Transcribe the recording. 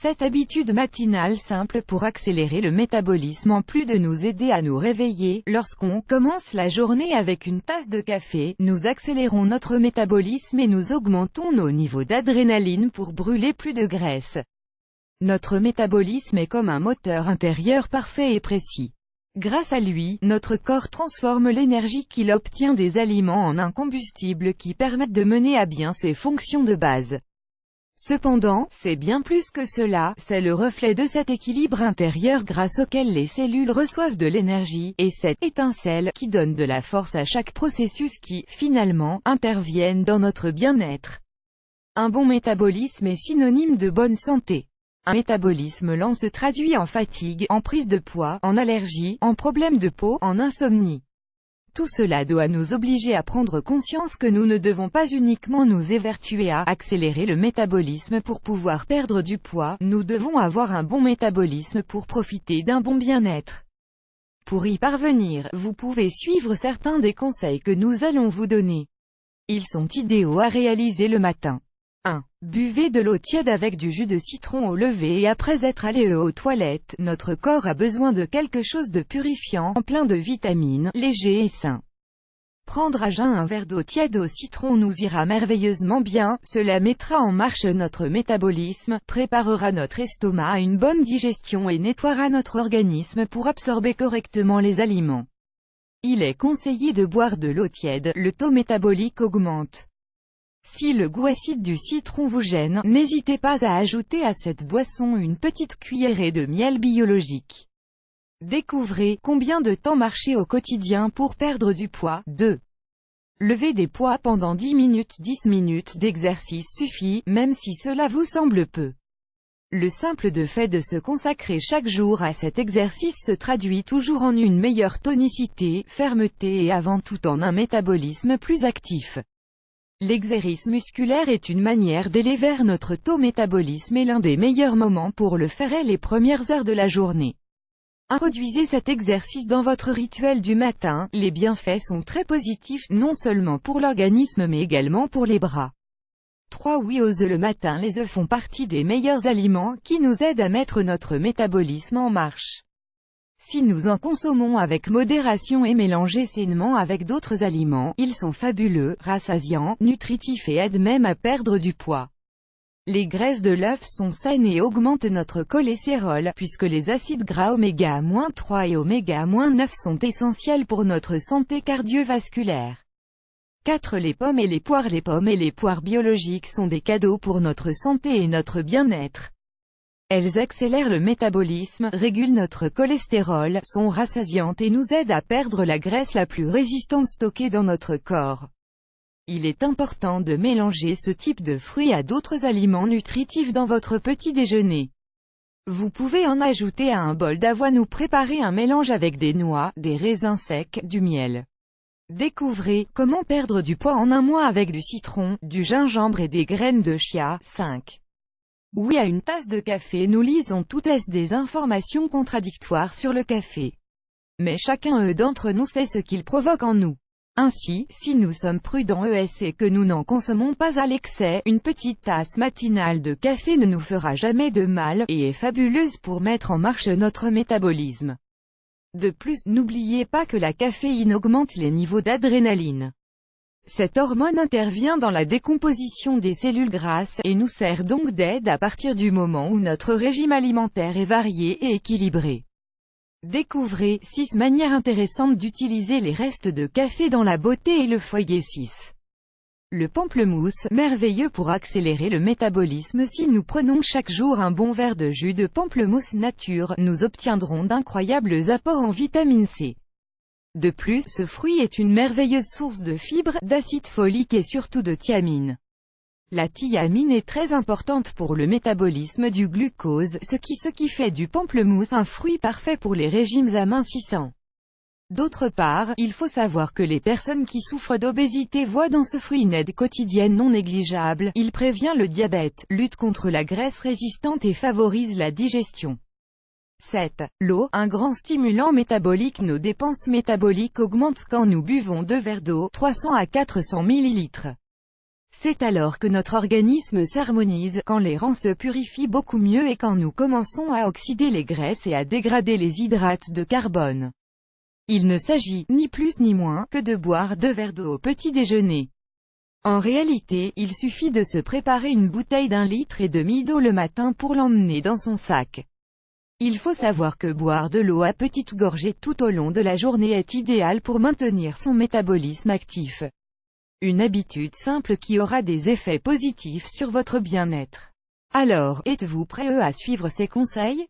Cette habitude matinale simple pour accélérer le métabolisme en plus de nous aider à nous réveiller, lorsqu'on commence la journée avec une tasse de café, nous accélérons notre métabolisme et nous augmentons nos niveaux d'adrénaline pour brûler plus de graisse. Notre métabolisme est comme un moteur intérieur parfait et précis. Grâce à lui, notre corps transforme l'énergie qu'il obtient des aliments en un combustible qui permet de mener à bien ses fonctions de base. Cependant, c'est bien plus que cela, c'est le reflet de cet équilibre intérieur grâce auquel les cellules reçoivent de l'énergie, et cette étincelle qui donne de la force à chaque processus qui, finalement, interviennent dans notre bien-être. Un bon métabolisme est synonyme de bonne santé. Un métabolisme lent se traduit en fatigue, en prise de poids, en allergie, en problèmes de peau, en insomnie. Tout cela doit nous obliger à prendre conscience que nous ne devons pas uniquement nous évertuer à accélérer le métabolisme pour pouvoir perdre du poids, nous devons avoir un bon métabolisme pour profiter d'un bon bien-être. Pour y parvenir, vous pouvez suivre certains des conseils que nous allons vous donner. Ils sont idéaux à réaliser le matin. 1. Buvez de l'eau tiède avec du jus de citron au lever et après être allé aux toilettes. Notre corps a besoin de quelque chose de purifiant, plein de vitamines, léger et sain. Prendre à jeun un verre d'eau tiède au citron nous ira merveilleusement bien, cela mettra en marche notre métabolisme, préparera notre estomac à une bonne digestion et nettoiera notre organisme pour absorber correctement les aliments. Il est conseillé de boire de l'eau tiède, le taux métabolique augmente. Si le goût acide du citron vous gêne, n'hésitez pas à ajouter à cette boisson une petite cuillerée de miel biologique. Découvrez combien de temps marcher au quotidien pour perdre du poids. 2. Levez des poids pendant 10 minutes d'exercice suffit, même si cela vous semble peu. Le simple fait de se consacrer chaque jour à cet exercice se traduit toujours en une meilleure tonicité, fermeté et avant tout en un métabolisme plus actif. L'exercice musculaire est une manière d'élever notre taux métabolisme et l'un des meilleurs moments pour le faire est les premières heures de la journée. Introduisez cet exercice dans votre rituel du matin, les bienfaits sont très positifs, non seulement pour l'organisme mais également pour les bras. 3. Oui, aux œufs le matin. Les œufs font partie des meilleurs aliments qui nous aident à mettre notre métabolisme en marche. Si nous en consommons avec modération et mélangés sainement avec d'autres aliments, ils sont fabuleux, rassasiants, nutritifs et aident même à perdre du poids. Les graisses de l'œuf sont saines et augmentent notre cholestérol, puisque les acides gras oméga-3 et oméga-9 sont essentiels pour notre santé cardiovasculaire. 4. Les pommes et les poires. Les pommes et les poires biologiques sont des cadeaux pour notre santé et notre bien-être. Elles accélèrent le métabolisme, régulent notre cholestérol, sont rassasiantes et nous aident à perdre la graisse la plus résistante stockée dans notre corps. Il est important de mélanger ce type de fruits à d'autres aliments nutritifs dans votre petit déjeuner. Vous pouvez en ajouter à un bol d'avoine ou préparer un mélange avec des noix, des raisins secs, du miel. Découvrez comment perdre du poids en un mois avec du citron, du gingembre et des graines de chia. 5. Oui, à une tasse de café. Nous lisons toutes des informations contradictoires sur le café. Mais chacun d'entre nous sait ce qu'il provoque en nous. Ainsi, si nous sommes prudents et que nous n'en consommons pas à l'excès, une petite tasse matinale de café ne nous fera jamais de mal, et est fabuleuse pour mettre en marche notre métabolisme. De plus, n'oubliez pas que la caféine augmente les niveaux d'adrénaline. Cette hormone intervient dans la décomposition des cellules grasses, et nous sert donc d'aide à partir du moment où notre régime alimentaire est varié et équilibré. Découvrez 6 manières intéressantes d'utiliser les restes de café dans la beauté et le foyer. 6. Le pamplemousse, merveilleux pour accélérer le métabolisme. Si nous prenons chaque jour un bon verre de jus de pamplemousse nature, nous obtiendrons d'incroyables apports en vitamine C. De plus, ce fruit est une merveilleuse source de fibres, d'acide folique et surtout de thiamine. La thiamine est très importante pour le métabolisme du glucose, ce qui fait du pamplemousse un fruit parfait pour les régimes amincissants. D'autre part, il faut savoir que les personnes qui souffrent d'obésité voient dans ce fruit une aide quotidienne non négligeable. Il prévient le diabète, lutte contre la graisse résistante et favorise la digestion. 7. L'eau, un grand stimulant métabolique. Nos dépenses métaboliques augmentent quand nous buvons 2 verres d'eau, 300 à 400 ml. C'est alors que notre organisme s'harmonise, quand les rangs se purifient beaucoup mieux et quand nous commençons à oxyder les graisses et à dégrader les hydrates de carbone. Il ne s'agit, ni plus ni moins, que de boire 2 verres d'eau au petit déjeuner. En réalité, il suffit de se préparer une bouteille d'1,5 litre d'eau le matin pour l'emmener dans son sac. Il faut savoir que boire de l'eau à petites gorgées tout au long de la journée est idéal pour maintenir son métabolisme actif. Une habitude simple qui aura des effets positifs sur votre bien-être. Alors, êtes-vous prêt à suivre ces conseils?